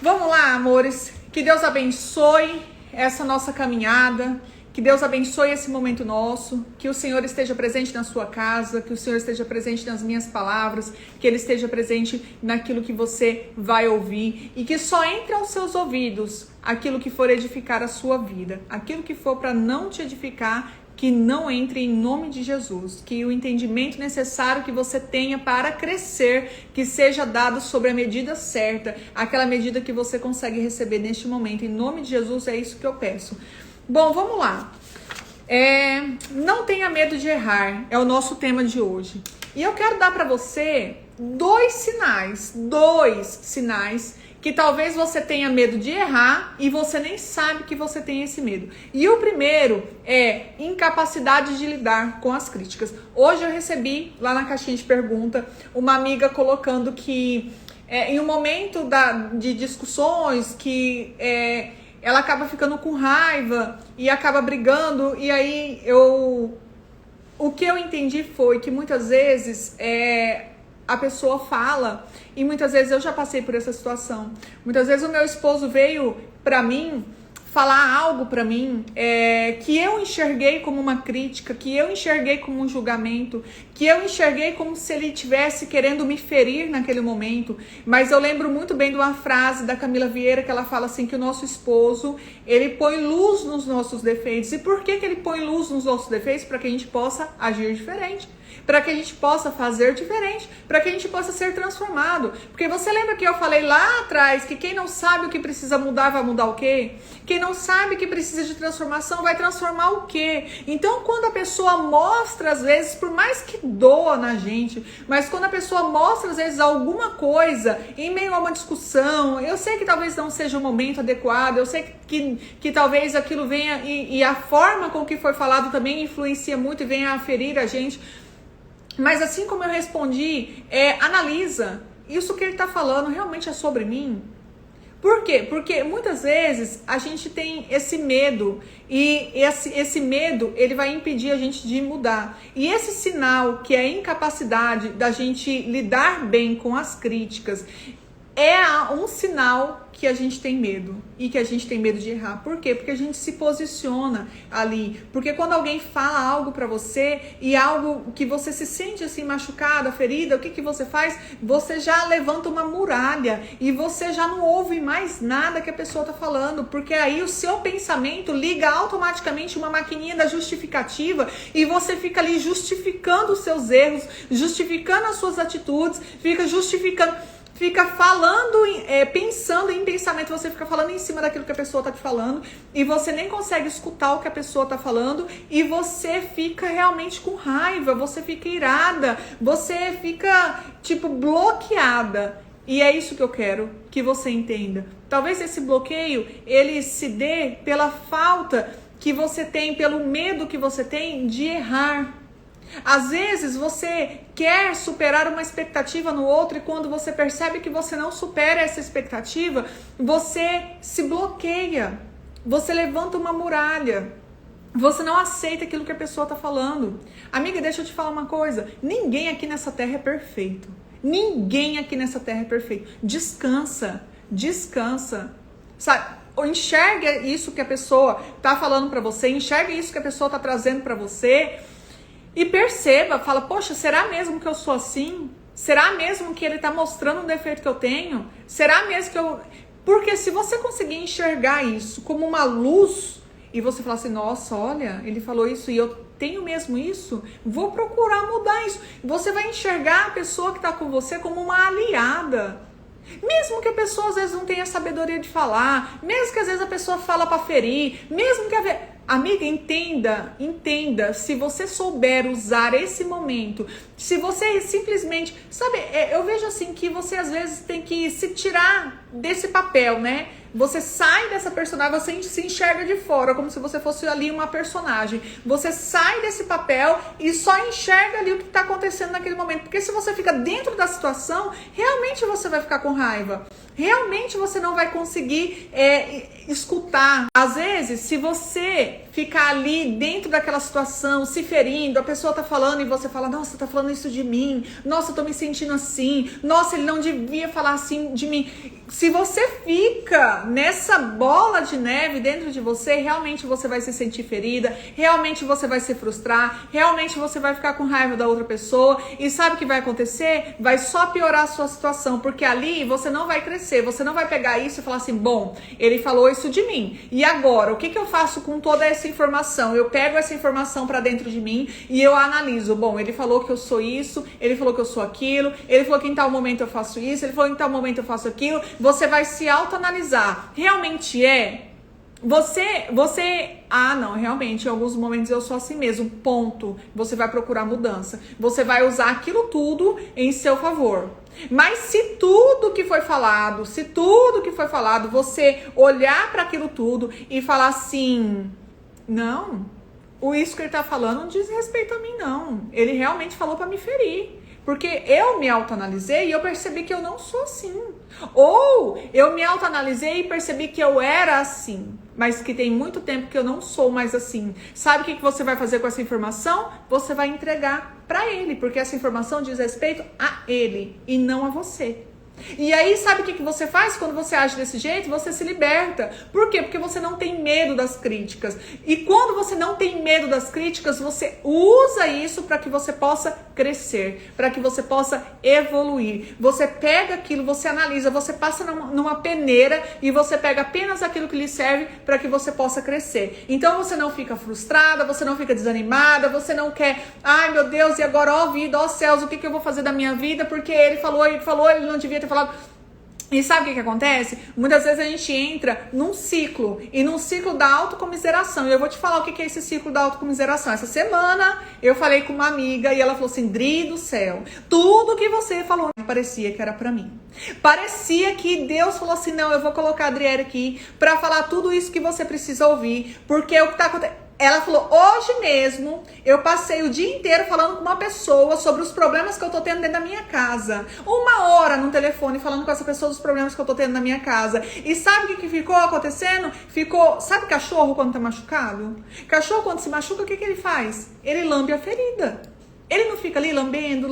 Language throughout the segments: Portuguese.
Vamos lá, amores. Que Deus abençoe essa nossa caminhada. Que Deus abençoe esse momento nosso. Que o Senhor esteja presente na sua casa. Que o Senhor esteja presente nas minhas palavras. Que Ele esteja presente naquilo que você vai ouvir. E que só entre aos seus ouvidos aquilo que for edificar a sua vida. Aquilo que for para não te edificar, que não entre em nome de Jesus, que o entendimento necessário que você tenha para crescer, que seja dado sobre a medida certa, aquela medida que você consegue receber neste momento, em nome de Jesus, é isso que eu peço. Bom, vamos lá. Não tenha medo de errar, é o nosso tema de hoje. E eu quero dar para você dois sinais que talvez você tenha medo de errar e você nem sabe que você tem esse medo. E o primeiro é incapacidade de lidar com as críticas. Hoje eu recebi lá na caixinha de pergunta uma amiga colocando que em um momento de discussões que ela acaba ficando com raiva e acaba brigando, e aí o que eu entendi foi que muitas vezes a pessoa fala, e muitas vezes eu já passei por essa situação. Muitas vezes o meu esposo veio pra mim falar algo pra mim que eu enxerguei como uma crítica, que eu enxerguei como um julgamento, que eu enxerguei como se ele estivesse querendo me ferir naquele momento. Mas eu lembro muito bem de uma frase da Camila Vieira que ela fala assim, que o nosso esposo, ele põe luz nos nossos defeitos. E por que ele põe luz nos nossos defeitos? Para que a gente possa agir diferente, para que a gente possa fazer diferente, para que a gente possa ser transformado. Porque você lembra que eu falei lá atrás que quem não sabe o que precisa mudar vai mudar o quê? Quem não sabe que precisa de transformação vai transformar o quê? Então, quando a pessoa mostra, às vezes, por mais que doa na gente, mas quando a pessoa mostra, às vezes, alguma coisa em meio a uma discussão, eu sei que talvez não seja o momento adequado, eu sei que talvez aquilo venha e a forma com que foi falado também influencia muito e venha a ferir a gente. Mas assim como eu respondi, analisa, isso que ele está falando realmente é sobre mim? Por quê? Porque muitas vezes a gente tem esse medo e esse medo ele vai impedir a gente de mudar. E esse sinal que é a incapacidade da gente lidar bem com as críticas é um sinal que a gente tem medo e que a gente tem medo de errar. Por quê? Porque a gente se posiciona ali. Porque quando alguém fala algo pra você e algo que você se sente assim machucada, ferida, o que você faz? Você já levanta uma muralha e você já não ouve mais nada que a pessoa tá falando, porque aí o seu pensamento liga automaticamente uma maquininha da justificativa e você fica ali justificando os seus erros, justificando as suas atitudes, fica falando, pensando em pensamento, você fica falando em cima daquilo que a pessoa tá te falando e você nem consegue escutar o que a pessoa tá falando e você fica realmente com raiva, você fica irada, você fica, bloqueada. E é isso que eu quero que você entenda. Talvez esse bloqueio, ele se dê pela falta que você tem, pelo medo que você tem de errar. Às vezes você quer superar uma expectativa no outro e quando você percebe que você não supera essa expectativa, você se bloqueia, você levanta uma muralha, você não aceita aquilo que a pessoa está falando. Amiga, deixa eu te falar uma coisa, ninguém aqui nessa terra é perfeito, ninguém aqui nessa terra é perfeito. Descansa, sabe? Enxerga isso que a pessoa está falando para você, enxerga isso que a pessoa está trazendo para você. E perceba, fala, poxa, será mesmo que eu sou assim? Será mesmo que ele está mostrando um defeito que eu tenho? Será mesmo que eu... Porque se você conseguir enxergar isso como uma luz e você falar assim, nossa, olha, ele falou isso e eu tenho mesmo isso, vou procurar mudar isso. Você vai enxergar a pessoa que está com você como uma aliada. Mesmo que a pessoa às vezes não tenha sabedoria de falar, mesmo que às vezes a pessoa fala para ferir, mesmo que amiga, entenda, se você souber usar esse momento, se você simplesmente, sabe, eu vejo assim que você às vezes tem que se tirar desse papel, né? Você sai dessa personagem, você se enxerga de fora, como se você fosse ali uma personagem. Você sai desse papel e só enxerga ali o que está acontecendo naquele momento. Porque se você fica dentro da situação, realmente você vai ficar com raiva. Realmente você não vai conseguir escutar. Às vezes, se você ficar ali dentro daquela situação, se ferindo, a pessoa tá falando e você fala, nossa, tá falando isso de mim, nossa, eu tô me sentindo assim, nossa, ele não devia falar assim de mim. Se você fica nessa bola de neve dentro de você, realmente você vai se sentir ferida, realmente você vai se frustrar, realmente você vai ficar com raiva da outra pessoa, e sabe o que vai acontecer? Vai só piorar a sua situação, porque ali você não vai crescer, você não vai pegar isso e falar assim, bom, ele falou isso de mim, e agora, o que eu faço com toda essa informação? Eu pego essa informação pra dentro de mim e eu analiso, bom, ele falou que eu sou isso, ele falou que eu sou aquilo, ele falou que em tal momento eu faço isso, ele falou que em tal momento eu faço aquilo. Você vai se autoanalisar. Realmente não, realmente, em alguns momentos eu sou assim mesmo, ponto. Você vai procurar mudança. Você vai usar aquilo tudo em seu favor. Mas se tudo que foi falado, você olhar para aquilo tudo e falar assim, não, isso que ele tá falando não diz respeito a mim, não. Ele realmente falou para me ferir. Porque eu me autoanalisei e eu percebi que eu não sou assim. Ou eu me autoanalisei e percebi que eu era assim, mas que tem muito tempo que eu não sou mais assim. Sabe o que você vai fazer com essa informação? Você vai entregar para ele, porque essa informação diz respeito a ele e não a você. E aí, sabe o que você faz quando você age desse jeito? Você se liberta. Por quê? Porque você não tem medo das críticas. E quando você não tem medo das críticas, você usa isso para que você possa crescer, para que você possa evoluir. Você pega aquilo, você analisa, você passa numa peneira e você pega apenas aquilo que lhe serve para que você possa crescer. Então você não fica frustrada, você não fica desanimada, você não quer, ai meu Deus, e agora, ó vida, ó céus, o que eu vou fazer da minha vida? Porque ele falou, ele não devia ter falado. E sabe o que acontece? Muitas vezes a gente entra num ciclo, e num ciclo da autocomiseração. E eu vou te falar o que é esse ciclo da autocomiseração. Essa semana eu falei com uma amiga e ela falou assim, Dri do céu, tudo que você falou parecia que era pra mim. Parecia que Deus falou assim, não, eu vou colocar a Adriele aqui pra falar tudo isso que você precisa ouvir, porque o que tá acontecendo... Ela falou, hoje mesmo eu passei o dia inteiro falando com uma pessoa sobre os problemas que eu tô tendo dentro da minha casa. 1 hora no telefone falando com essa pessoa dos problemas que eu tô tendo na minha casa. E sabe o que ficou acontecendo? Sabe cachorro quando tá machucado? Cachorro quando se machuca, o que ele faz? Ele lambe a ferida. Ele não fica ali lambendo.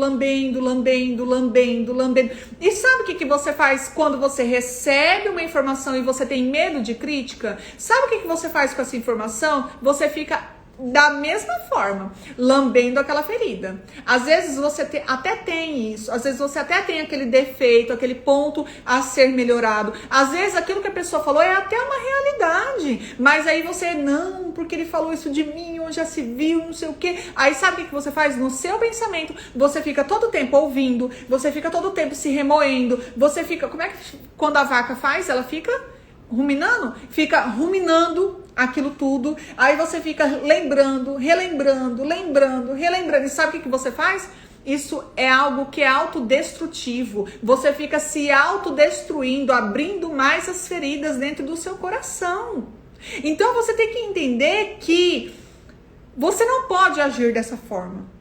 E sabe o que você faz quando você recebe uma informação e você tem medo de crítica? Sabe o que você faz com essa informação? Você fica da mesma forma, lambendo aquela ferida. Às vezes você até tem isso, às vezes você até tem aquele defeito, aquele ponto a ser melhorado. Às vezes aquilo que a pessoa falou é até uma realidade, mas aí você, não, porque ele falou isso de mim, onde já se viu, não sei o quê. Aí sabe o que você faz? No seu pensamento, você fica todo o tempo ouvindo, você fica todo o tempo se remoendo, você fica, como é que quando a vaca faz? Ela fica ruminando? Fica ruminando aquilo tudo, aí você fica relembrando. E sabe o que você faz? Isso é algo que é autodestrutivo. Você fica se autodestruindo, abrindo mais as feridas dentro do seu coração. Então você tem que entender que você não pode agir dessa forma.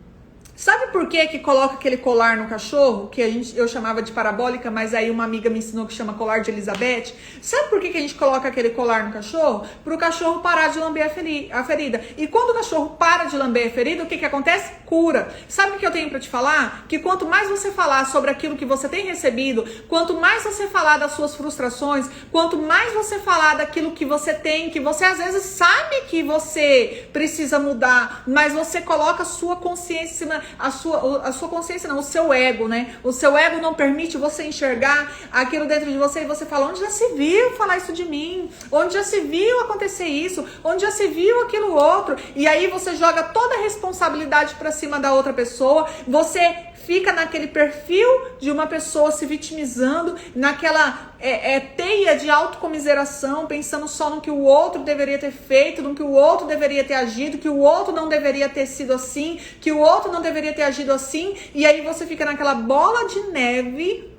Sabe por que coloca aquele colar no cachorro, que eu chamava de parabólica, mas aí uma amiga me ensinou que chama colar de Elizabeth? Sabe por que a gente coloca aquele colar no cachorro? Para o cachorro parar de lamber a ferida. E quando o cachorro para de lamber a ferida, o que acontece? Cura. Sabe o que eu tenho para te falar? Que quanto mais você falar sobre aquilo que você tem recebido, quanto mais você falar das suas frustrações, quanto mais você falar daquilo que você tem, que você às vezes sabe que você precisa mudar, mas você coloca a sua consciência, a sua consciência não, o seu ego, né? O seu ego não permite você enxergar aquilo dentro de você e você fala, onde já se viu falar isso de mim? Onde já se viu acontecer isso? Onde já se viu aquilo outro? E aí você joga toda a responsabilidade pra cima da outra pessoa, você fica naquele perfil de uma pessoa se vitimizando, naquela teia de autocomiseração, pensando só no que o outro deveria ter feito, no que o outro deveria ter agido, que o outro não deveria ter sido assim, que o outro não deveria ter agido assim, e aí você fica naquela bola de neve,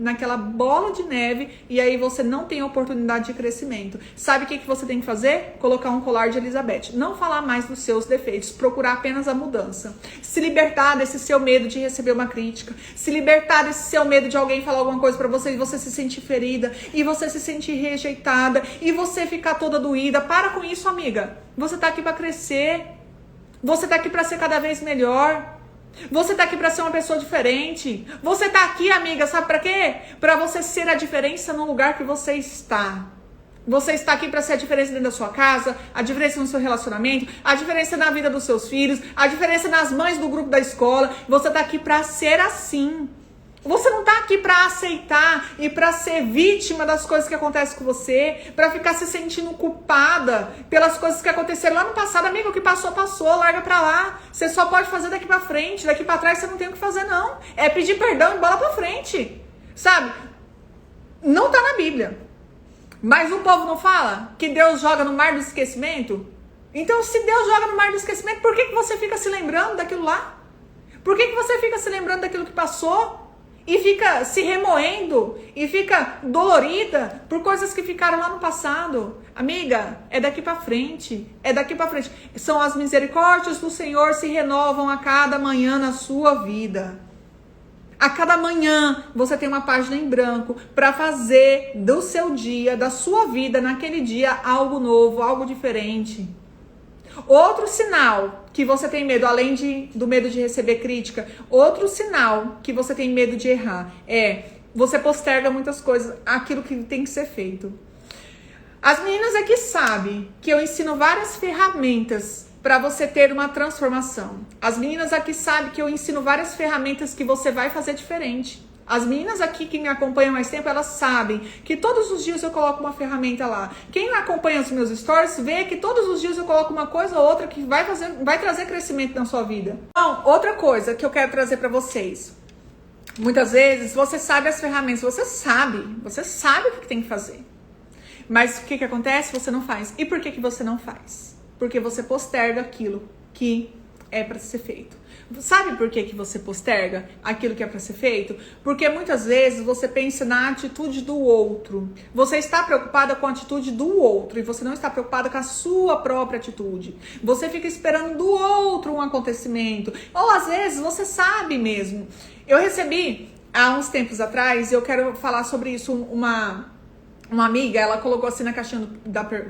e aí você não tem oportunidade de crescimento. Sabe o que você tem que fazer? Colocar um colar de Elizabeth. Não falar mais dos seus defeitos, procurar apenas a mudança. Se libertar desse seu medo de receber uma crítica, crítica, se libertar desse seu medo de alguém falar alguma coisa pra você e você se sentir ferida, e você se sentir rejeitada, e você ficar toda doída. Para com isso, amiga. Você tá aqui pra crescer. Você tá aqui pra ser cada vez melhor. Você tá aqui pra ser uma pessoa diferente. Você tá aqui, amiga, sabe pra quê? Pra você ser a diferença no lugar que você está. Você está aqui pra ser a diferença dentro da sua casa, a diferença no seu relacionamento, a diferença na vida dos seus filhos, a diferença nas mães do grupo da escola. Você tá aqui pra ser assim. Você não tá aqui pra aceitar e pra ser vítima das coisas que acontecem com você, pra ficar se sentindo culpada pelas coisas que aconteceram lá no passado. Amigo, o que passou, passou, larga pra lá. Você só pode fazer daqui pra frente, daqui pra trás você não tem o que fazer, não. É pedir perdão e bola pra frente, sabe? Não tá na Bíblia. Mas o povo não fala que Deus joga no mar do esquecimento? Então, se Deus joga no mar do esquecimento, por que você fica se lembrando daquilo lá? Por que você fica se lembrando daquilo que passou? E fica se remoendo e fica dolorida por coisas que ficaram lá no passado. Amiga, é daqui pra frente. É daqui pra frente. São as misericórdias do Senhor se renovam a cada manhã na sua vida. A cada manhã você tem uma página em branco para fazer do seu dia, da sua vida, naquele dia, algo novo, algo diferente. Outro sinal que você tem medo, além do medo de receber crítica, outro sinal que você tem medo de errar é você posterga muitas coisas, aquilo que tem que ser feito. As meninas aqui sabem que eu ensino várias ferramentas para você ter uma transformação. As meninas aqui sabem que eu ensino várias ferramentas que você vai fazer diferente. As meninas aqui que me acompanham mais tempo, elas sabem que todos os dias eu coloco uma ferramenta lá. Quem acompanha os meus stories vê que todos os dias eu coloco uma coisa ou outra que vai trazer crescimento na sua vida. Então, outra coisa que eu quero trazer para vocês. Muitas vezes você sabe as ferramentas, você sabe o que tem que fazer. Mas o que acontece? Você não faz. E por que você não faz? Porque você posterga aquilo que é para ser feito. Sabe por que você posterga aquilo que é para ser feito? Porque muitas vezes você pensa na atitude do outro. Você está preocupada com a atitude do outro e você não está preocupada com a sua própria atitude. Você fica esperando do outro um acontecimento. Ou às vezes você sabe mesmo. Eu recebi há uns tempos atrás, eu quero falar sobre isso, uma amiga, ela colocou assim na caixinha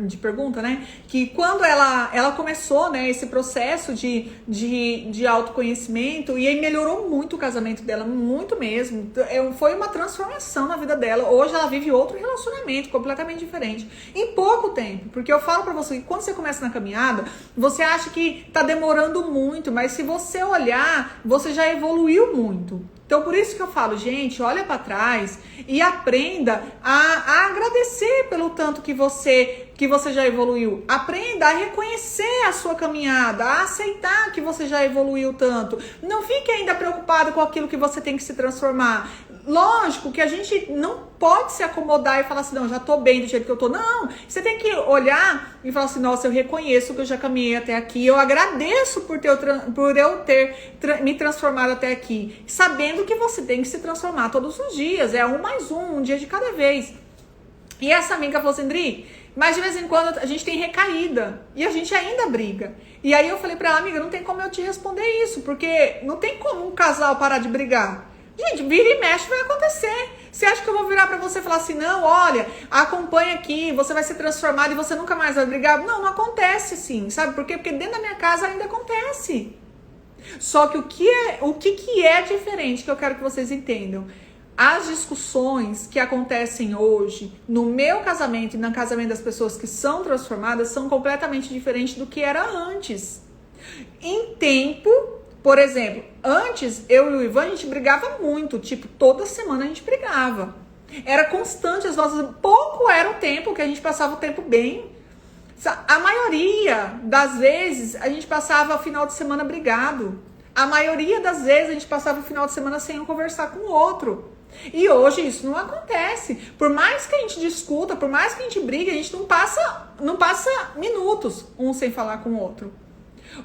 de pergunta, né? Que quando ela começou, né, esse processo de autoconhecimento, e aí melhorou muito o casamento dela, muito mesmo. Foi uma transformação na vida dela. Hoje ela vive outro relacionamento completamente diferente. Em pouco tempo. Porque eu falo pra você que quando você começa na caminhada, você acha que tá demorando muito, mas se você olhar, você já evoluiu muito. Então, por isso que eu falo, gente, olha para trás e aprenda a agradecer pelo tanto que você já evoluiu. Aprenda a reconhecer a sua caminhada, a aceitar que você já evoluiu tanto. Não fique ainda preocupado com aquilo que você tem que se transformar. Lógico que a gente não pode se acomodar e falar assim, não, já tô bem do jeito que eu tô. Não, você tem que olhar e falar assim, nossa, eu reconheço que eu já caminhei até aqui. Eu agradeço por eu ter me transformado até aqui. Sabendo que você tem que se transformar todos os dias. É 1 mais 1, um dia de cada vez. E essa amiga falou assim, Andri, mas de vez em quando a gente tem recaída. E a gente ainda briga. E aí eu falei pra ela, amiga, não tem como eu te responder isso. Porque não tem como um casal parar de brigar. Gente, vira e mexe vai acontecer. Você acha que eu vou virar pra você e falar assim, não, olha, acompanha aqui, você vai ser transformado e você nunca mais vai brigar? Não, não acontece assim, sabe por quê? Porque dentro da minha casa ainda acontece. Só que o que é diferente, que eu quero que vocês entendam, as discussões que acontecem hoje no meu casamento e no casamento das pessoas que são transformadas são completamente diferentes do que era antes. Em tempo... Por exemplo, antes eu e o Ivan, a gente brigava muito, tipo, toda semana a gente brigava. Era constante as nossas... Pouco era o tempo que a gente passava o tempo bem. A maioria das vezes a gente passava o final de semana brigado. A maioria das vezes a gente passava o final de semana sem um conversar com o outro. E hoje isso não acontece. Por mais que a gente discuta, por mais que a gente brigue, a gente não passa minutos um sem falar com o outro.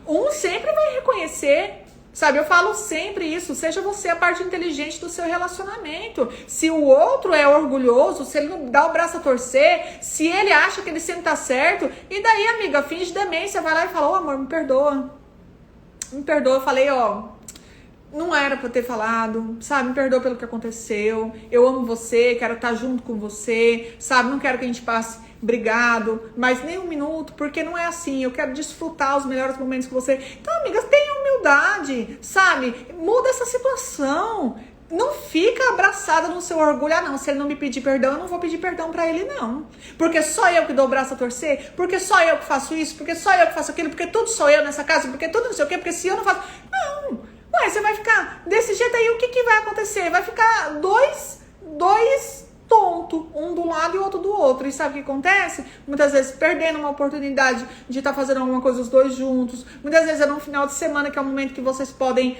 Um sempre vai reconhecer, sabe? Eu falo sempre isso, seja você a parte inteligente do seu relacionamento. Se o outro é orgulhoso, se ele não dá o braço a torcer, se ele acha que ele sempre tá certo, e daí, amiga, finge demência, vai lá e fala, ô amor, me perdoa. Me perdoa, eu falei, ó, não era pra ter falado, sabe? Me perdoa pelo que aconteceu. Eu amo você, quero estar junto com você, sabe? Não quero que a gente passe brigado, mas nem um minuto, porque não é assim. Eu quero desfrutar os melhores momentos com você. Então, amigas, tenha humildade, sabe? Muda essa situação. Não fica abraçada no seu orgulho. Ah, não, se ele não me pedir perdão, eu não vou pedir perdão pra ele, não. Porque só eu que dou o braço a torcer, porque só eu que faço isso, porque só eu que faço aquilo, porque tudo sou eu nessa casa, porque tudo não sei o quê, porque se eu não faço... Não! Ué, você vai ficar desse jeito aí, o que vai acontecer? Vai ficar dois tontos, um do lado e o outro do outro. E sabe o que acontece? Muitas vezes perdendo uma oportunidade de estar fazendo alguma coisa os dois juntos. Muitas vezes é no final de semana, que é o momento que vocês podem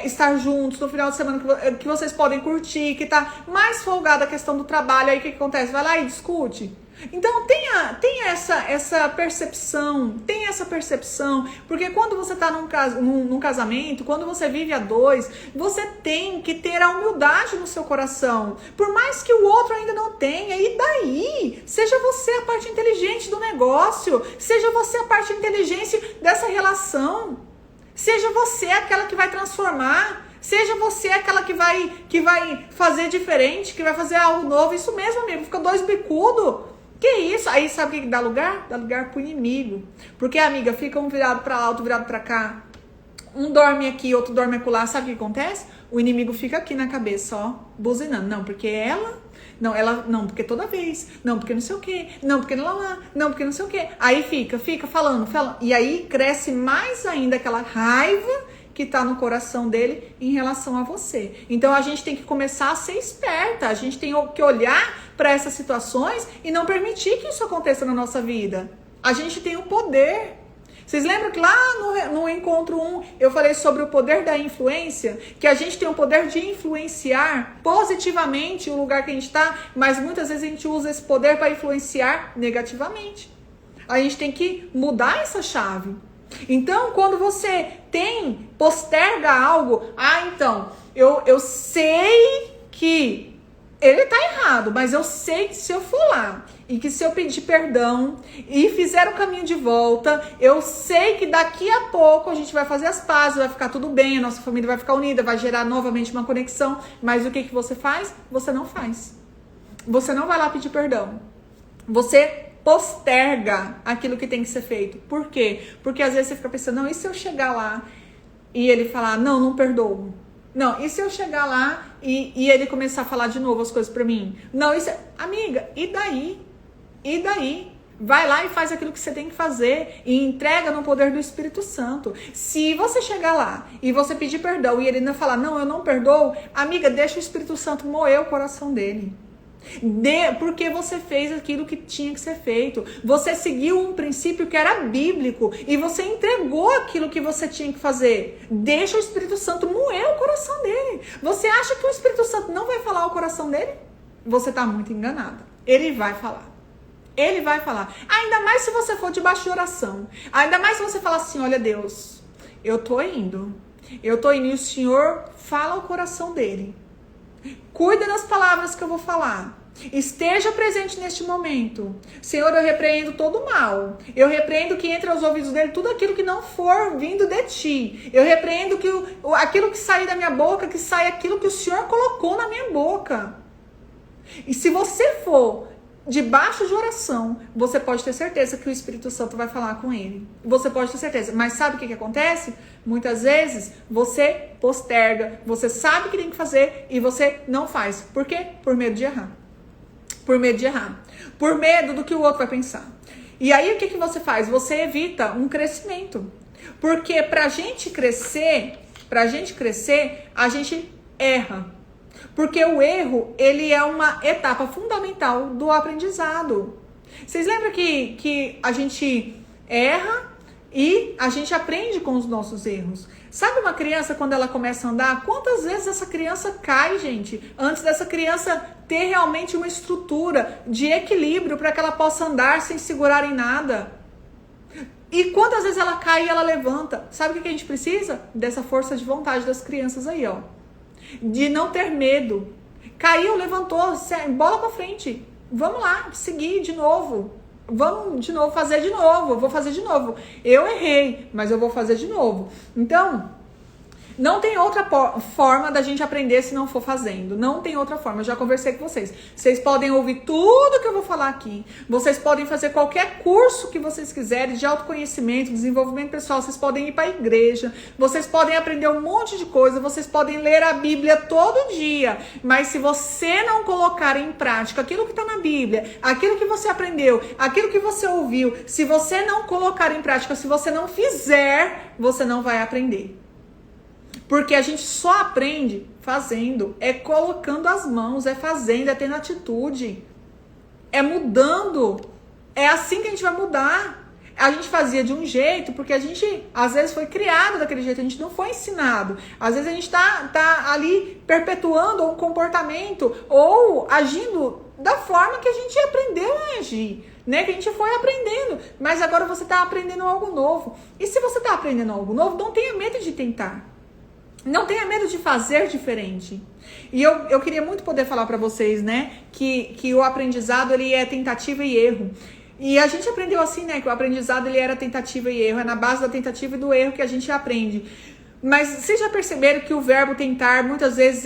estar juntos, no final de semana que vocês podem curtir, que tá mais folgada a questão do trabalho. Aí o que acontece? Vai lá e discute. Então tenha essa percepção, porque quando você tá num casamento, quando você vive a dois, você tem que ter a humildade no seu coração, por mais que o outro ainda não tenha. E daí? Seja você a parte inteligente do negócio, seja você a parte inteligente dessa relação, seja você aquela que vai transformar, seja você aquela que vai fazer diferente, que vai fazer algo novo. Isso mesmo, amigo, fica dois bicudos. Que isso? Aí sabe o que dá lugar? Dá lugar pro inimigo. Porque, amiga, fica um virado pra lá, outro virado pra cá. Um dorme aqui, outro dorme acolá. Sabe o que acontece? O inimigo fica aqui na cabeça, ó, buzinando. Não, porque ela... Não, porque toda vez. Não, porque não sei o quê. Não, porque lá. Não, porque não sei o quê. Aí fica falando. E aí cresce mais ainda aquela raiva que tá no coração dele em relação a você. Então a gente tem que começar a ser esperta. A gente tem que olhar para essas situações e não permitir que isso aconteça na nossa vida. A gente tem o poder. Vocês lembram que lá no encontro 1 eu falei sobre o poder da influência? Que a gente tem o poder de influenciar positivamente o lugar que a gente está, mas muitas vezes a gente usa esse poder para influenciar negativamente. A gente tem que mudar essa chave. Então, quando você posterga algo, então, eu sei que ele tá errado, mas eu sei que se eu for lá e que se eu pedir perdão e fizer o caminho de volta, eu sei que daqui a pouco a gente vai fazer as pazes, vai ficar tudo bem, a nossa família vai ficar unida, vai gerar novamente uma conexão. Mas o que você faz? Você não faz. Você não vai lá pedir perdão. Você posterga aquilo que tem que ser feito. Por quê? Porque às vezes você fica pensando, não, e se eu chegar lá e ele falar, não perdoo? Não, e se eu chegar lá e ele começar a falar de novo as coisas pra mim? Não, isso amiga, e daí? E daí? Vai lá e faz aquilo que você tem que fazer e entrega no poder do Espírito Santo. Se você chegar lá e você pedir perdão e ele ainda falar, não, eu não perdoo, amiga, deixa o Espírito Santo moer o coração dele. Porque você fez aquilo que tinha que ser feito. Você seguiu um princípio que era bíblico e você entregou aquilo que você tinha que fazer. Deixa o Espírito Santo moer o coração dele. Você acha que o Espírito Santo não vai falar ao coração dele? Você está muito enganada. Ele vai falar. Ele vai falar. Ainda mais se você for debaixo de oração. Ainda mais se você falar assim, olha Deus, eu tô indo e o Senhor fala ao coração dele. Cuida das palavras que eu vou falar. Esteja presente neste momento. Senhor, eu repreendo todo o mal. Eu repreendo que entre aos ouvidos dele tudo aquilo que não for vindo de ti. Eu repreendo que aquilo que sair da minha boca, que saia aquilo que o Senhor colocou na minha boca. E se você for debaixo de oração, você pode ter certeza que o Espírito Santo vai falar com ele. Você pode ter certeza. Mas sabe o que acontece? Muitas vezes você posterga, você sabe o que tem que fazer e você não faz. Por quê? Por medo de errar. Por medo de errar. Por medo do que o outro vai pensar. E aí o que você faz? Você evita um crescimento. Porque pra gente crescer, a gente erra. Porque o erro, ele é uma etapa fundamental do aprendizado. Vocês lembram que a gente erra e a gente aprende com os nossos erros? Sabe uma criança quando ela começa a andar? Quantas vezes essa criança cai, gente? Antes dessa criança ter realmente uma estrutura de equilíbrio para que ela possa andar sem segurar em nada. E quantas vezes ela cai e ela levanta? Sabe o que a gente precisa? Dessa força de vontade das crianças aí, ó. De não ter medo. Caiu, levantou, bola pra frente. Vamos lá, seguir de novo. Vamos de novo, fazer de novo. Eu vou fazer de novo. Eu errei, mas eu vou fazer de novo. Então, Não tem outra forma da gente aprender se não for fazendo. Não tem outra forma. Eu já conversei com vocês. Vocês podem ouvir tudo que eu vou falar aqui. Vocês podem fazer qualquer curso que vocês quiserem de autoconhecimento, desenvolvimento pessoal. Vocês podem ir para a igreja. Vocês podem aprender um monte de coisa. Vocês podem ler a Bíblia todo dia. Mas se você não colocar em prática aquilo que está na Bíblia, aquilo que você aprendeu, aquilo que você ouviu, se você não colocar em prática, se você não fizer, você não vai aprender. Porque a gente só aprende fazendo, é colocando as mãos, é fazendo, é tendo atitude, é mudando. É assim que a gente vai mudar. A gente fazia de um jeito porque a gente, às vezes, foi criado daquele jeito, a gente não foi ensinado. Às vezes a gente tá ali perpetuando um comportamento ou agindo da forma que a gente aprendeu a agir, né? Que a gente foi aprendendo, mas agora você tá aprendendo algo novo. E se você tá aprendendo algo novo, não tenha medo de tentar. Não tenha medo de fazer diferente. E eu queria muito poder falar para vocês, né, que o aprendizado, ele é tentativa e erro. E a gente aprendeu assim, né, que o aprendizado, ele era tentativa e erro. É na base da tentativa e do erro que a gente aprende. Mas vocês já perceberam que o verbo tentar, muitas vezes,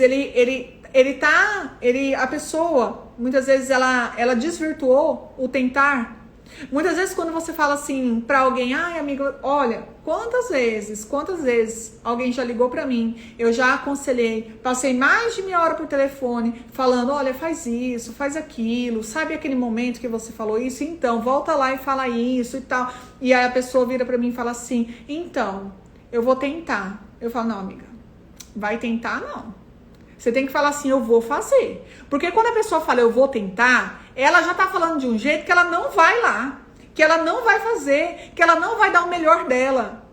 a pessoa, muitas vezes, ela desvirtuou o tentar. Muitas vezes quando você fala assim pra alguém, ai amiga, olha, quantas vezes alguém já ligou pra mim, eu já aconselhei, passei mais de meia hora por telefone falando, olha, faz isso, faz aquilo, sabe aquele momento que você falou isso? Então, volta lá e fala isso e tal. E aí a pessoa vira pra mim e fala assim, então, eu vou tentar. Eu falo, não amiga, vai tentar não. Você tem que falar assim, eu vou fazer. Porque quando a pessoa fala, eu vou tentar, ela já tá falando de um jeito que ela não vai lá, que ela não vai fazer, que ela não vai dar o melhor dela.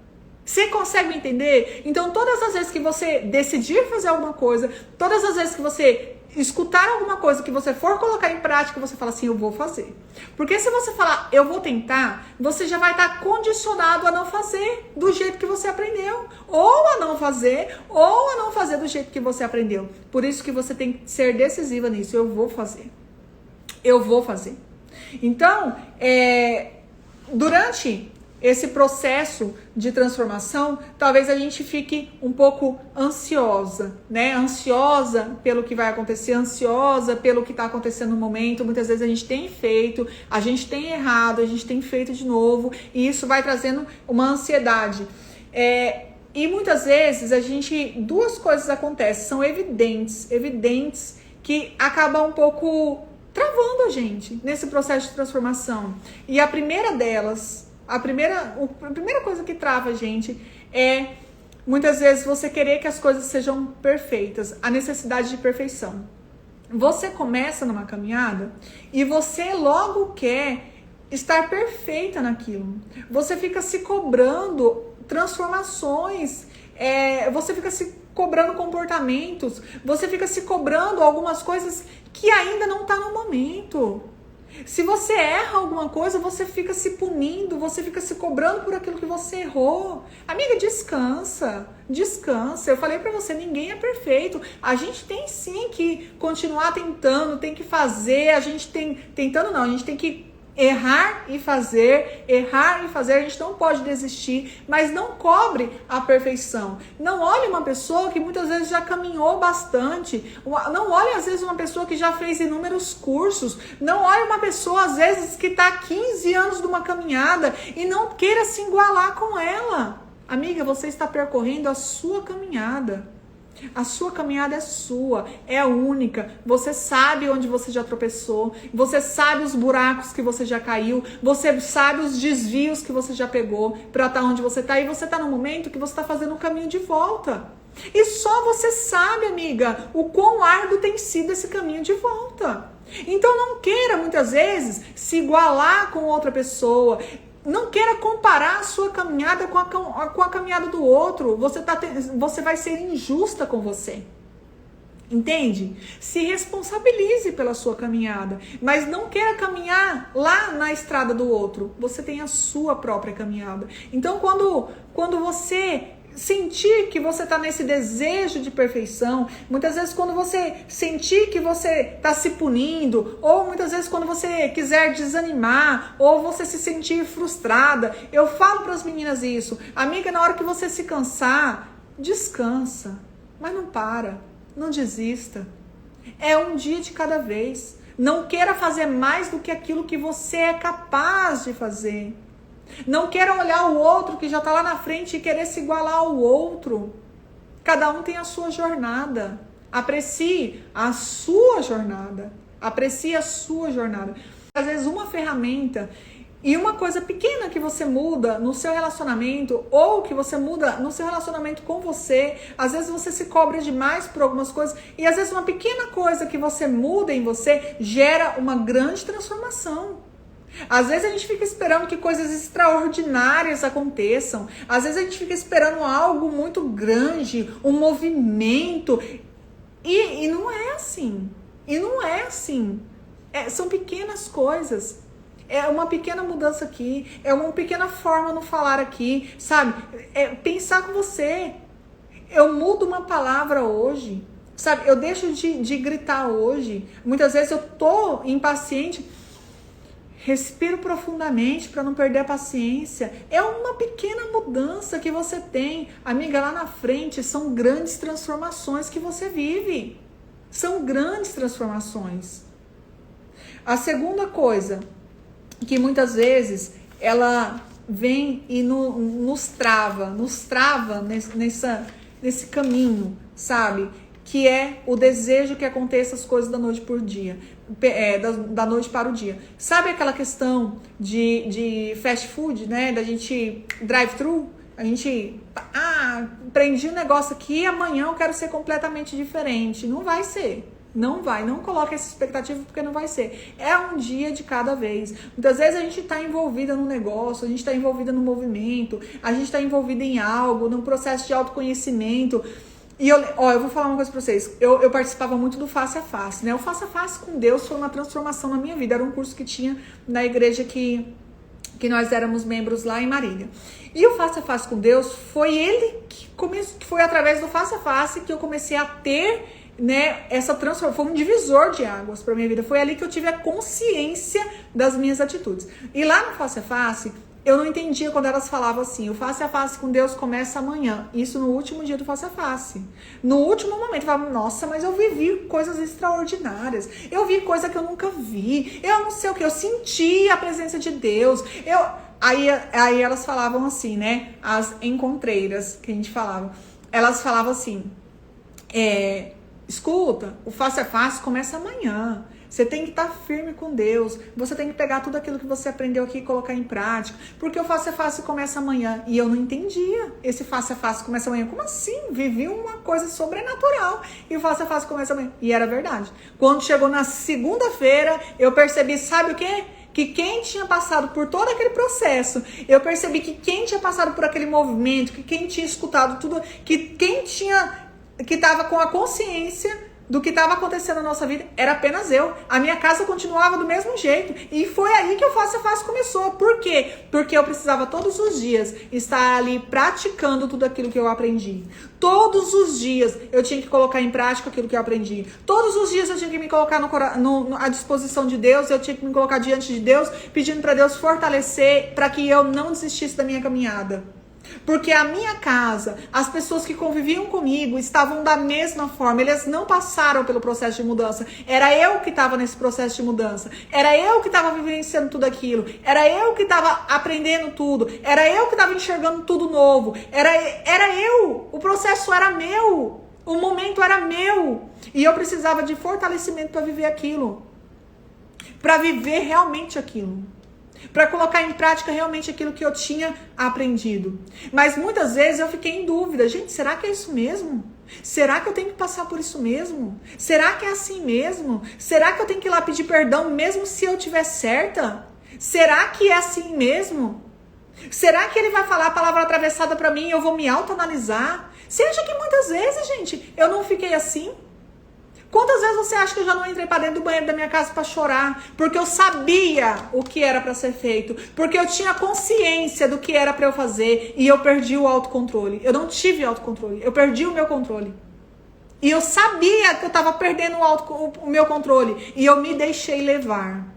Você consegue me entender? Então, todas as vezes que você decidir fazer alguma coisa, todas as vezes que você escutar alguma coisa, que você for colocar em prática, você fala assim, eu vou fazer. Porque se você falar, eu vou tentar, você já vai estar condicionado a não fazer do jeito que você aprendeu. Ou a não fazer do jeito que você aprendeu. Por isso que você tem que ser decisiva nisso, eu vou fazer. Eu vou fazer. Então, durante esse processo de transformação, talvez a gente fique um pouco ansiosa, né? Ansiosa pelo que vai acontecer, ansiosa pelo que está acontecendo no momento. Muitas vezes a gente tem feito, a gente tem errado, a gente tem feito de novo, e isso vai trazendo uma ansiedade. E muitas vezes duas coisas acontecem, são evidentes que acabam um pouco travando a gente nesse processo de transformação. E a primeira delas, a primeira coisa que trava a gente é, muitas vezes, você querer que as coisas sejam perfeitas, a necessidade de perfeição. Você começa numa caminhada e você logo quer estar perfeita naquilo. Você fica se cobrando transformações, você fica se cobrando comportamentos, você fica se cobrando algumas coisas que ainda não está no momento. Se você erra alguma coisa, você fica se punindo, você fica se cobrando por aquilo que você errou. Amiga, descansa. Eu falei pra você, ninguém é perfeito. A gente tem sim que continuar tentando, tem que fazer, a gente tem que errar e fazer, a gente não pode desistir, mas não cobre a perfeição. Não olhe uma pessoa que muitas vezes já caminhou bastante, não olhe às vezes uma pessoa que já fez inúmeros cursos, não olhe uma pessoa às vezes que está há 15 anos numa caminhada e não queira se igualar com ela. Amiga, você está percorrendo a sua caminhada. A sua caminhada é sua, é única. Você sabe onde você já tropeçou, você sabe os buracos que você já caiu, você sabe os desvios que você já pegou para estar onde você está. E você está no momento que você está fazendo um caminho de volta. E só você sabe, amiga, o quão árduo tem sido esse caminho de volta. Então não queira muitas vezes se igualar com outra pessoa. Não queira comparar a sua caminhada com a caminhada do outro. Você vai ser injusta com você. Entende? Se responsabilize pela sua caminhada. Mas não queira caminhar lá na estrada do outro. Você tem a sua própria caminhada. Então, quando você sentir que você está nesse desejo de perfeição, muitas vezes quando você sentir que você está se punindo, ou muitas vezes quando você quiser desanimar, ou você se sentir frustrada, eu falo para as meninas isso, amiga, na hora que você se cansar, descansa, mas não para, não desista. É um dia de cada vez. Não queira fazer mais do que aquilo que você é capaz de fazer. Não queira olhar o outro que já está lá na frente e querer se igualar ao outro. Cada um tem a sua jornada. Aprecie a sua jornada. Aprecie a sua jornada. Às vezes uma ferramenta e uma coisa pequena que você muda no seu relacionamento, ou que você muda no seu relacionamento com você, às vezes você se cobra demais por algumas coisas, e às vezes uma pequena coisa que você muda em você gera uma grande transformação. Às vezes a gente fica esperando que coisas extraordinárias aconteçam, às vezes a gente fica esperando algo muito grande, um movimento, e não é assim. E não é assim. São pequenas coisas. É uma pequena mudança aqui, é uma pequena forma no falar aqui, sabe? É pensar com você. Eu mudo uma palavra hoje, sabe? Eu deixo de gritar hoje. Muitas vezes eu tô impaciente, respiro profundamente para não perder a paciência. É uma pequena mudança que você tem. Amiga, lá na frente são grandes transformações que você vive. São grandes transformações. A segunda coisa que muitas vezes ela vem e nos trava nesse caminho, sabe? Que é o desejo que aconteça as coisas da noite por dia, da noite para o dia. Sabe aquela questão de fast food, né? Da gente drive-thru? A gente, aprendi um negócio aqui e amanhã eu quero ser completamente diferente. Não vai ser. Não vai, não coloque essa expectativa porque não vai ser. É um dia de cada vez. Muitas vezes a gente está envolvida no negócio, a gente está envolvida no movimento, a gente está envolvida em algo, num processo de autoconhecimento. E eu vou falar uma coisa pra vocês. Eu participava muito do Face a Face, né? O Face a Face com Deus foi uma transformação na minha vida. Era um curso que tinha na igreja que nós éramos membros lá em Marília. E o Face a Face com Deus foi ele que foi através do Face a Face que eu comecei a ter, né, essa transformação. Foi um divisor de águas para minha vida. Foi ali que eu tive a consciência das minhas atitudes. E lá no Face a Face, eu não entendia quando elas falavam assim: o Face a Face com Deus começa amanhã. Isso no último dia do Face a Face. No último momento, eu falava: nossa, mas eu vivi coisas extraordinárias. Eu vi coisa que eu nunca vi. Eu não sei o que. Eu senti a presença de Deus. Aí elas falavam assim, né? As encontreiras que a gente falava. Elas falavam assim: escuta, o Face a Face começa amanhã. Você tem que estar firme com Deus. Você tem que pegar tudo aquilo que você aprendeu aqui e colocar em prática. Porque o Face a Face começa amanhã. E eu não entendia. Esse Face a Face começa amanhã. Como assim? Vivi uma coisa sobrenatural. E o Face a Face começa amanhã. E era verdade. Quando chegou na segunda-feira, eu percebi, sabe o quê? Que quem tinha passado por todo aquele processo, eu percebi que quem tinha passado por aquele movimento, que quem tinha escutado tudo, que estava com a consciência do que estava acontecendo na nossa vida, era apenas eu. A minha casa continuava do mesmo jeito. E foi aí que o Face a Face começou. Por quê? Porque eu precisava todos os dias estar ali praticando tudo aquilo que eu aprendi. Todos os dias eu tinha que colocar em prática aquilo que eu aprendi. Todos os dias eu tinha que me colocar à disposição de Deus. Eu tinha que me colocar diante de Deus, pedindo para Deus fortalecer, para que eu não desistisse da minha caminhada. Porque a minha casa, as pessoas que conviviam comigo estavam da mesma forma. Eles não passaram pelo processo de mudança. Era eu que estava nesse processo de mudança. Era eu que estava vivenciando tudo aquilo. Era eu que estava aprendendo tudo. Era eu que estava enxergando tudo novo. Era eu. O processo era meu. O momento era meu. E eu precisava de fortalecimento para viver aquilo. Para viver realmente aquilo. Para colocar em prática realmente aquilo que eu tinha aprendido. Mas muitas vezes eu fiquei em dúvida. Gente, será que é isso mesmo? Será que eu tenho que passar por isso mesmo? Será que é assim mesmo? Será que eu tenho que ir lá pedir perdão mesmo se eu estiver certa? Será que é assim mesmo? Será que ele vai falar a palavra atravessada para mim e eu vou me autoanalisar? Você acha que muitas vezes, gente, eu não fiquei assim? Quantas vezes você acha que eu já não entrei para dentro do banheiro da minha casa para chorar? Porque eu sabia o que era para ser feito. Porque eu tinha consciência do que era para eu fazer. E eu perdi o autocontrole. Eu não tive autocontrole. Eu perdi o meu controle. E eu sabia que eu estava perdendo o meu controle. E eu me deixei levar.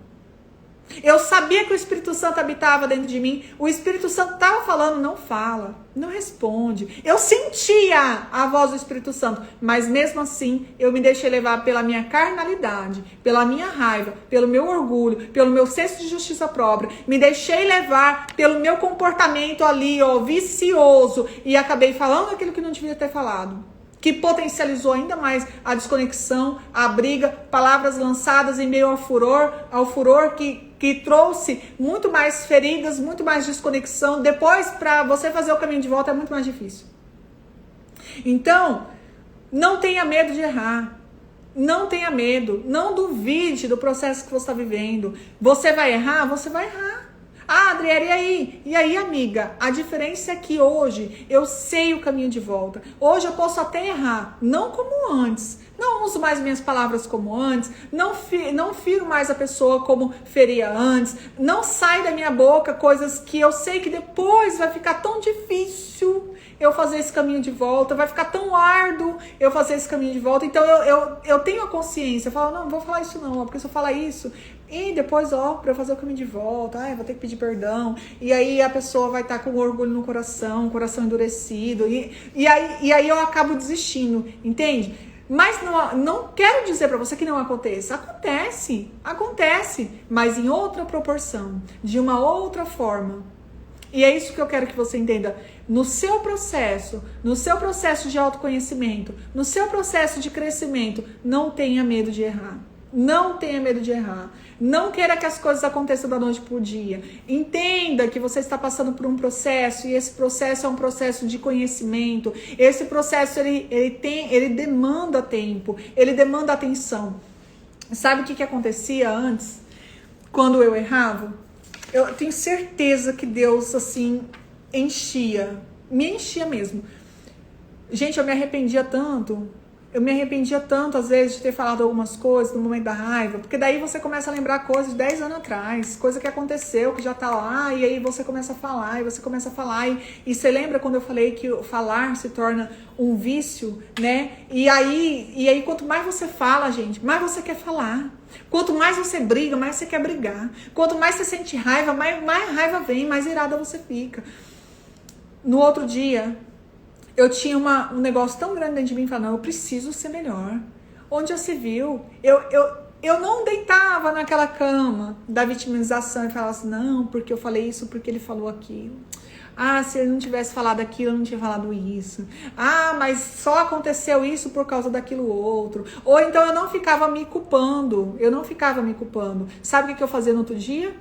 Eu sabia que o Espírito Santo habitava dentro de mim. O Espírito Santo estava falando, não fala, não responde. Eu sentia a voz do Espírito Santo, mas mesmo assim eu me deixei levar pela minha carnalidade, pela minha raiva, pelo meu orgulho, pelo meu senso de justiça própria. Me deixei levar pelo meu comportamento ali, ó, vicioso, e acabei falando aquilo que não devia ter falado, que potencializou ainda mais a desconexão, a briga, palavras lançadas em meio ao furor que trouxe muito mais feridas, muito mais desconexão. Depois, para você fazer o caminho de volta, é muito mais difícil. Então, não tenha medo de errar. Não tenha medo. Não duvide do processo que você está vivendo. Você vai errar? Você vai errar. Ah, Adriana, e aí? E aí, amiga? A diferença é que hoje eu sei o caminho de volta. Hoje eu posso até errar, não como antes. Não uso mais minhas palavras como antes. Não firo mais a pessoa como feria antes. Não sai da minha boca coisas que eu sei que depois vai ficar tão difícil eu fazer esse caminho de volta. Vai ficar tão árduo eu fazer esse caminho de volta. Então eu tenho a consciência. Eu falo, não vou falar isso não. Porque se eu falar isso... E depois, pra eu fazer o caminho de volta, eu vou ter que pedir perdão. E aí a pessoa vai estar com orgulho no coração, coração endurecido. E aí eu acabo desistindo, entende? Mas não quero dizer pra você que não aconteça. Acontece, mas em outra proporção, de uma outra forma. E é isso que eu quero que você entenda. No seu processo de autoconhecimento, no seu processo de crescimento, não tenha medo de errar. Não tenha medo de errar. Não queira que as coisas aconteçam da noite pro dia. Entenda que você está passando por um processo e esse processo é um processo de conhecimento. Esse processo ele demanda tempo, ele demanda atenção. Sabe o que acontecia antes? Quando eu errava? Eu tenho certeza que Deus assim me enchia mesmo. Gente, eu me arrependia tanto. Às vezes, de ter falado algumas coisas no momento da raiva, porque daí você começa a lembrar coisas de 10 anos atrás, coisa que aconteceu, que já tá lá, e aí você começa a falar, e você lembra quando eu falei que falar se torna um vício, né? E aí quanto mais você fala, gente, mais você quer falar. Quanto mais você briga, mais você quer brigar. Quanto mais você sente raiva, mais raiva vem, mais irada você fica. No outro dia... eu tinha um negócio tão grande dentro de mim, falando, não, eu preciso ser melhor. Onde já se viu? Eu não deitava naquela cama da vitimização e falava assim, não, porque eu falei isso, porque ele falou aquilo. Ah, se ele não tivesse falado aquilo, eu não tinha falado isso. Ah, mas só aconteceu isso por causa daquilo outro. Ou então eu não ficava me culpando. Sabe o que eu fazia no outro dia?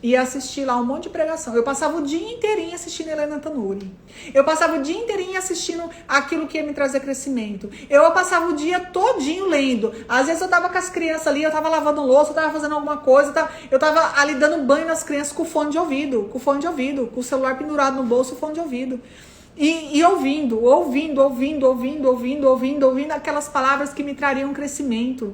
Ia assistir lá um monte de pregação. Eu passava o dia inteirinho assistindo Helena Tanuri. Eu passava o dia inteirinho assistindo aquilo que ia me trazer crescimento. Eu passava o dia todinho lendo. Às vezes eu tava com as crianças ali, eu tava lavando louça, eu tava fazendo alguma coisa, eu tava ali dando banho nas crianças com fone de ouvido, com o celular pendurado no bolso, fone de ouvido. E ouvindo aquelas palavras que me trariam crescimento.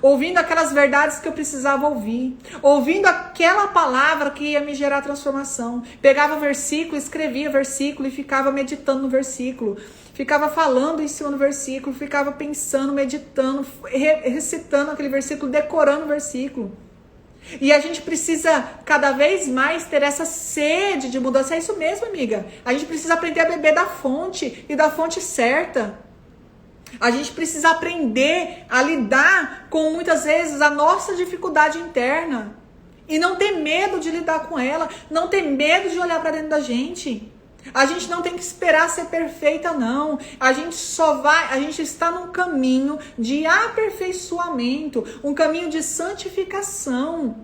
Ouvindo aquelas verdades que eu precisava ouvir, ouvindo aquela palavra que ia me gerar transformação. Pegava o versículo, escrevia o versículo e ficava meditando no versículo, ficava falando em cima do versículo, ficava pensando, meditando, recitando aquele versículo, decorando o versículo. E a gente precisa cada vez mais ter essa sede de mudança. É isso mesmo, amiga. A gente precisa aprender a beber da fonte e da fonte certa. A gente precisa aprender a lidar com, muitas vezes, a nossa dificuldade interna. E não ter medo de lidar com ela. Não ter medo de olhar para dentro da gente. A gente não tem que esperar ser perfeita, não. A gente está num caminho de aperfeiçoamento. Um caminho de santificação.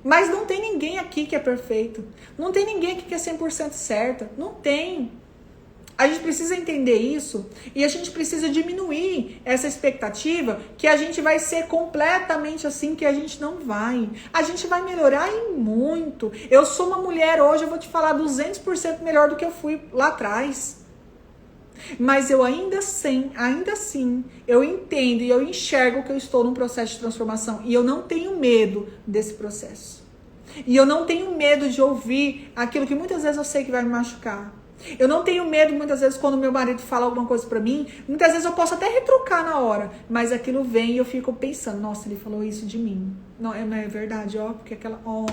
Mas não tem ninguém aqui que é perfeito. Não tem ninguém aqui que é 100% certa. Não tem. A gente precisa entender isso e a gente precisa diminuir essa expectativa que a gente vai ser completamente assim, que a gente não vai. A gente vai melhorar e muito. Eu sou uma mulher hoje, eu vou te falar 200% melhor do que eu fui lá atrás. Mas eu ainda assim, eu entendo e eu enxergo que eu estou num processo de transformação e eu não tenho medo desse processo. E eu não tenho medo de ouvir aquilo que muitas vezes eu sei que vai me machucar. Eu não tenho medo, muitas vezes, quando meu marido fala alguma coisa pra mim, muitas vezes eu posso até retrucar na hora, mas aquilo vem e eu fico pensando, nossa, ele falou isso de mim. Não é verdade, ó, porque aquela... ó.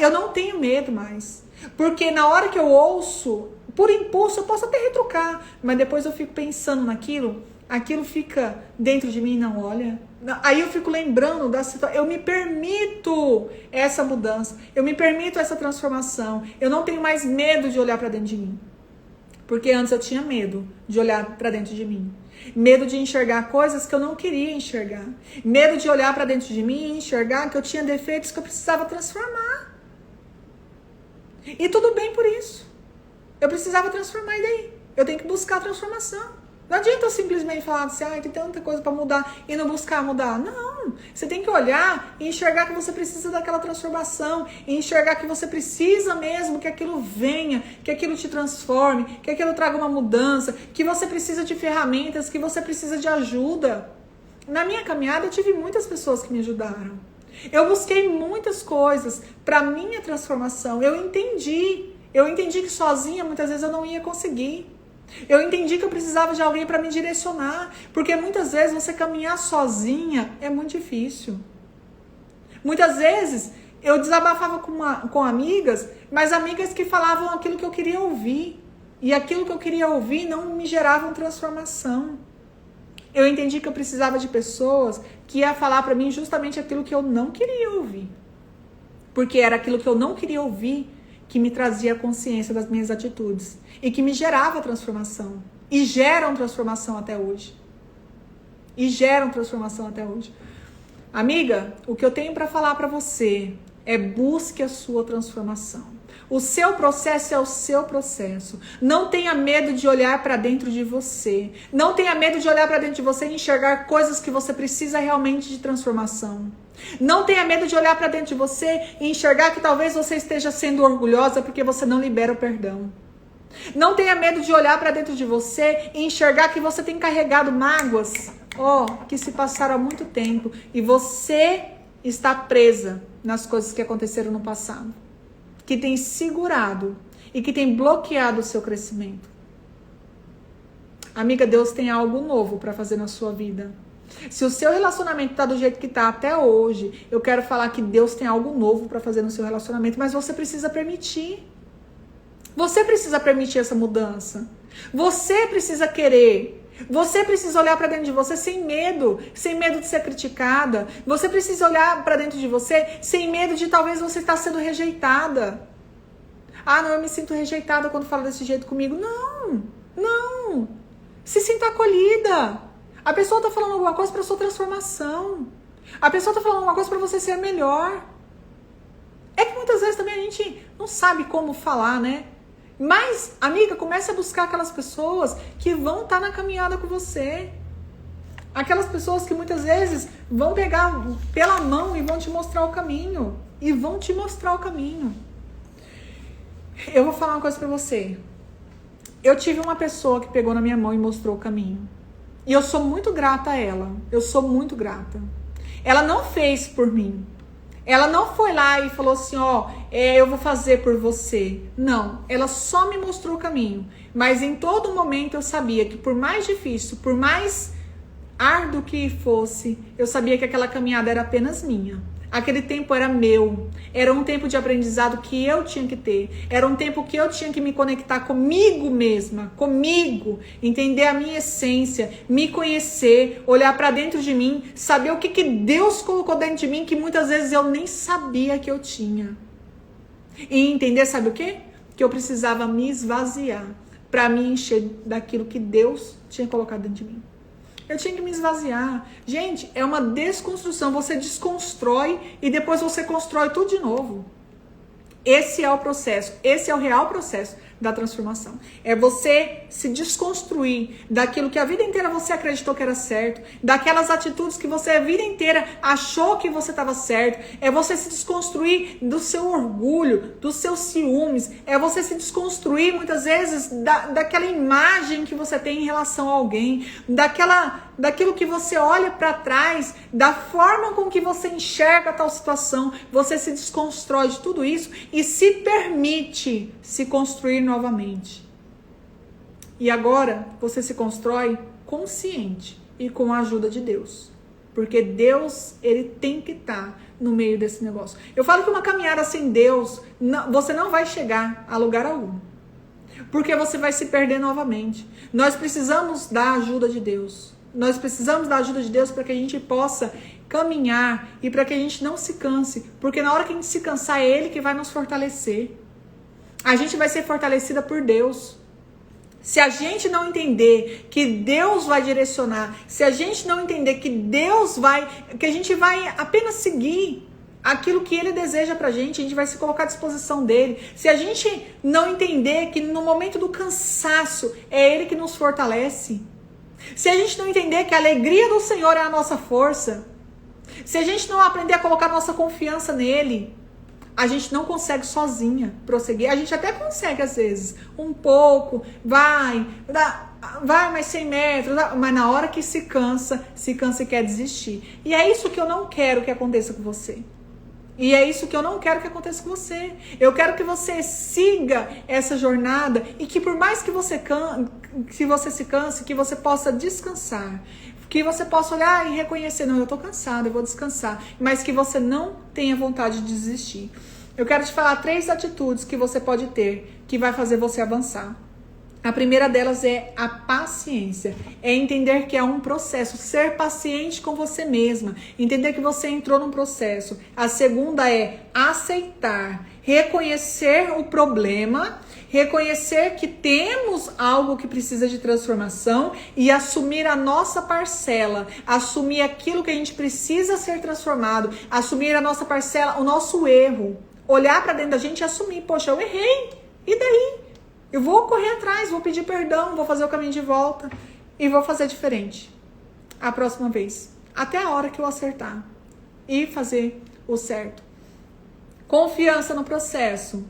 Eu não tenho medo mais, porque na hora que eu ouço, por impulso, eu posso até retrucar, mas depois eu fico pensando naquilo, aquilo fica dentro de mim, não, olha... Aí eu fico lembrando da situação, eu me permito essa mudança, eu me permito essa transformação, eu não tenho mais medo de olhar para dentro de mim, porque antes eu tinha medo de olhar para dentro de mim, medo de enxergar coisas que eu não queria enxergar, medo de olhar para dentro de mim e enxergar que eu tinha defeitos que eu precisava transformar, e tudo bem por isso, eu precisava transformar, e daí? Eu tenho que buscar a transformação. Não adianta eu simplesmente falar assim, tem tanta coisa para mudar e não buscar mudar. Não, você tem que olhar e enxergar que você precisa daquela transformação, e enxergar que você precisa mesmo que aquilo venha, que aquilo te transforme, que aquilo traga uma mudança, que você precisa de ferramentas, que você precisa de ajuda. Na minha caminhada eu tive muitas pessoas que me ajudaram. Eu busquei muitas coisas para minha transformação. Eu entendi que sozinha muitas vezes eu não ia conseguir. Eu entendi que eu precisava de alguém para me direcionar, porque muitas vezes você caminhar sozinha é muito difícil. Muitas vezes eu desabafava com amigas, mas amigas que falavam aquilo que eu queria ouvir, e aquilo que eu queria ouvir não me gerava transformação. Eu entendi que eu precisava de pessoas que iam falar para mim justamente aquilo que eu não queria ouvir, porque era aquilo que eu não queria ouvir que me trazia consciência das minhas atitudes e que me gerava transformação. E geram transformação até hoje. Amiga, o que eu tenho para falar para você é: busque a sua transformação. O seu processo é o seu processo. Não tenha medo de olhar para dentro de você. Não tenha medo de olhar para dentro de você e enxergar coisas que você precisa realmente de transformação. Não tenha medo de olhar para dentro de você e enxergar que talvez você esteja sendo orgulhosa porque você não libera o perdão. Não tenha medo de olhar para dentro de você e enxergar que você tem carregado mágoas, que se passaram há muito tempo e você está presa nas coisas que aconteceram no passado, que tem segurado e que tem bloqueado o seu crescimento. Amiga, Deus tem algo novo para fazer na sua vida. Se o seu relacionamento está do jeito que está até hoje, eu quero falar que Deus tem algo novo para fazer no seu relacionamento, mas você precisa permitir. Você precisa permitir essa mudança. Você precisa querer. Você precisa olhar para dentro de você sem medo de ser criticada. Você precisa olhar para dentro de você sem medo de talvez você estar sendo rejeitada. Não, eu me sinto rejeitada quando fala desse jeito comigo. Não. Se sinta acolhida. A pessoa está falando alguma coisa para sua transformação. A pessoa está falando alguma coisa para você ser melhor. É que muitas vezes também a gente não sabe como falar, né? Mas, amiga, comece a buscar aquelas pessoas que vão estar na caminhada com você. Aquelas pessoas que muitas vezes vão pegar pela mão e vão te mostrar o caminho. Eu vou falar uma coisa pra você. Eu tive uma pessoa que pegou na minha mão e mostrou o caminho. E eu sou muito grata a ela. Ela não fez por mim. Ela não foi lá e falou assim, eu vou fazer por você. Não, ela só me mostrou o caminho. Mas em todo momento eu sabia que por mais difícil, por mais árduo que fosse, eu sabia que aquela caminhada era apenas minha. Aquele tempo era meu. Era um tempo de aprendizado que eu tinha que ter. Era um tempo que eu tinha que me conectar comigo mesma, entender a minha essência, me conhecer, olhar para dentro de mim, saber o que Deus colocou dentro de mim que muitas vezes eu nem sabia que eu tinha. E entender, sabe o quê? Que eu precisava me esvaziar para me encher daquilo que Deus tinha colocado dentro de mim. Eu tinha que me esvaziar. Gente, é uma desconstrução. Você desconstrói e depois você constrói tudo de novo. Esse é o processo. Esse é o real processo da transformação. É você se desconstruir daquilo que a vida inteira você acreditou que era certo, daquelas atitudes que você a vida inteira achou que você estava certo. É você se desconstruir do seu orgulho, dos seus ciúmes. É você se desconstruir muitas vezes daquela imagem que você tem em relação a alguém, daquilo que você olha para trás, da forma com que você enxerga tal situação. Você se desconstrói de tudo isso e se permite se construir novamente. E agora você se constrói consciente e com a ajuda de Deus. Porque Deus, ele tem que estar no meio desse negócio. Eu falo que uma caminhada sem Deus, você não vai chegar a lugar algum. Porque você vai se perder novamente. Nós precisamos da ajuda de Deus. Nós precisamos da ajuda de Deus para que a gente possa caminhar e para que a gente não se canse. Porque na hora que a gente se cansar, é Ele que vai nos fortalecer. A gente vai ser fortalecida por Deus. Se a gente não entender que Deus vai direcionar, se a gente não entender que que a gente vai apenas seguir aquilo que Ele deseja pra gente, a gente vai se colocar à disposição dEle. Se a gente não entender que no momento do cansaço é Ele que nos fortalece, se a gente não entender que a alegria do Senhor é a nossa força, se a gente não aprender a colocar nossa confiança nele, a gente não consegue sozinha prosseguir. A gente até consegue às vezes, um pouco, vai mais 100 metros, mas na hora que se cansa e quer desistir. E é isso que eu não quero que aconteça com você. E é isso que eu não quero que aconteça com você. Eu quero que você siga essa jornada e que por mais que você se canse, que você possa descansar. Que você possa olhar e reconhecer, não, eu tô cansada, eu vou descansar. Mas que você não tenha vontade de desistir. Eu quero te falar 3 atitudes que você pode ter que vai fazer você avançar. A primeira delas é a paciência. É entender que é um processo. Ser paciente com você mesma. Entender que você entrou num processo. A segunda é aceitar. Reconhecer o problema. Reconhecer que temos algo que precisa de transformação. E assumir a nossa parcela. Assumir aquilo que a gente precisa ser transformado. Assumir a nossa parcela, o nosso erro. Olhar pra dentro da gente e assumir. Poxa, eu errei. E daí? Eu vou correr atrás, vou pedir perdão, vou fazer o caminho de volta e vou fazer diferente a próxima vez. Até a hora que eu acertar e fazer o certo. Confiança no processo.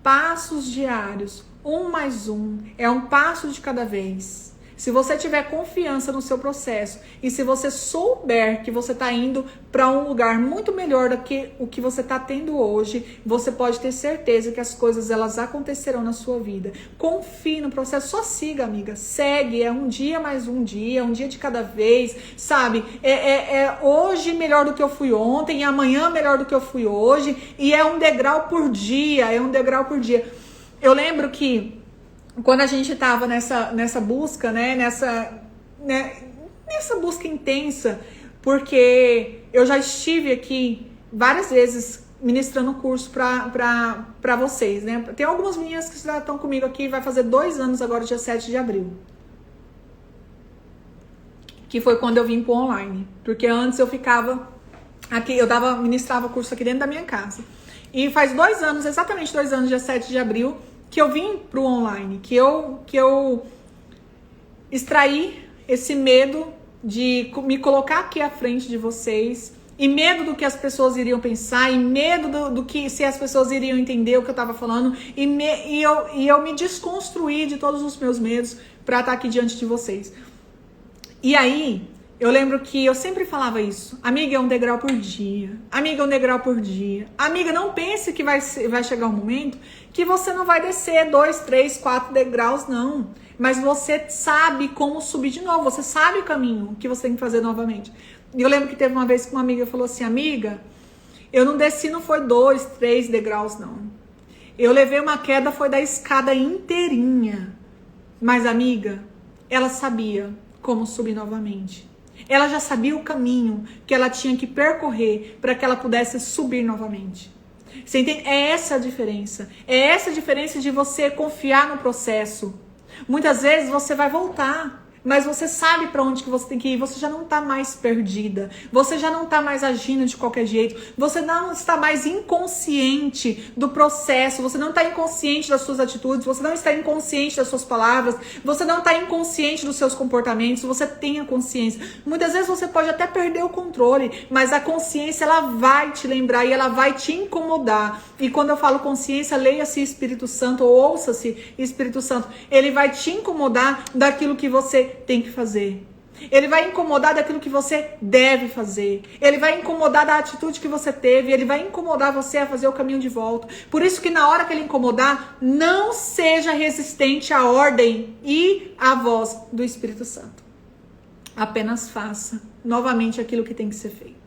Passos diários. 1 mais 1. É um passo de cada vez. Se você tiver confiança no seu processo e se você souber que você está indo para um lugar muito melhor do que o que você está tendo hoje, você pode ter certeza que as coisas elas acontecerão na sua vida. Confie no processo, só siga, amiga. Segue, é um dia mais um dia, um dia de cada vez, sabe? É hoje melhor do que eu fui ontem, e amanhã melhor do que eu fui hoje, e é um degrau por dia, Eu lembro que quando a gente estava nessa busca, né, nessa busca intensa, porque eu já estive aqui várias vezes ministrando curso para vocês, né? Tem algumas meninas que já estão comigo aqui, vai fazer 2 anos agora, dia 7 de abril. Que foi quando eu vim pro online. Porque antes eu ficava aqui, ministrava curso aqui dentro da minha casa. E faz 2 anos, exatamente 2 anos, dia 7 de abril, que eu vim pro online, que eu extraí esse medo de me colocar aqui à frente de vocês, e medo do que as pessoas iriam pensar, e medo do que se as pessoas iriam entender o que eu tava falando, e eu me desconstruí de todos os meus medos para estar aqui diante de vocês. E aí, eu lembro que eu sempre falava isso. Amiga, é um degrau por dia. Amiga, é um degrau por dia. Amiga, não pense que vai chegar um momento que você não vai descer 2, 3, 4 degraus, não. Mas você sabe como subir de novo. Você sabe o caminho que você tem que fazer novamente. E eu lembro que teve uma vez que uma amiga falou assim, amiga, eu não desci, não foi 2, 3 degraus, não. Eu levei uma queda, foi da escada inteirinha. Mas, amiga, ela sabia como subir novamente. Ela já sabia o caminho que ela tinha que percorrer para que ela pudesse subir novamente. Você entende? É essa a diferença. É essa a diferença de você confiar no processo. Muitas vezes você vai voltar, mas você sabe para onde que você tem que ir. Você já não está mais perdida. Você já não está mais agindo de qualquer jeito. Você não está mais inconsciente do processo. Você não está inconsciente das suas atitudes. Você não está inconsciente das suas palavras. Você não está inconsciente dos seus comportamentos. Você tem a consciência. Muitas vezes você pode até perder o controle, mas a consciência ela vai te lembrar e ela vai te incomodar. E quando eu falo consciência, leia-se Espírito Santo ou ouça-se Espírito Santo. Ele vai te incomodar daquilo que você tem que fazer. Ele vai incomodar daquilo que você deve fazer. Ele vai incomodar da atitude que você teve. Ele vai incomodar você a fazer o caminho de volta. Por isso que na hora que ele incomodar, não seja resistente à ordem e à voz do Espírito Santo. Apenas faça novamente aquilo que tem que ser feito.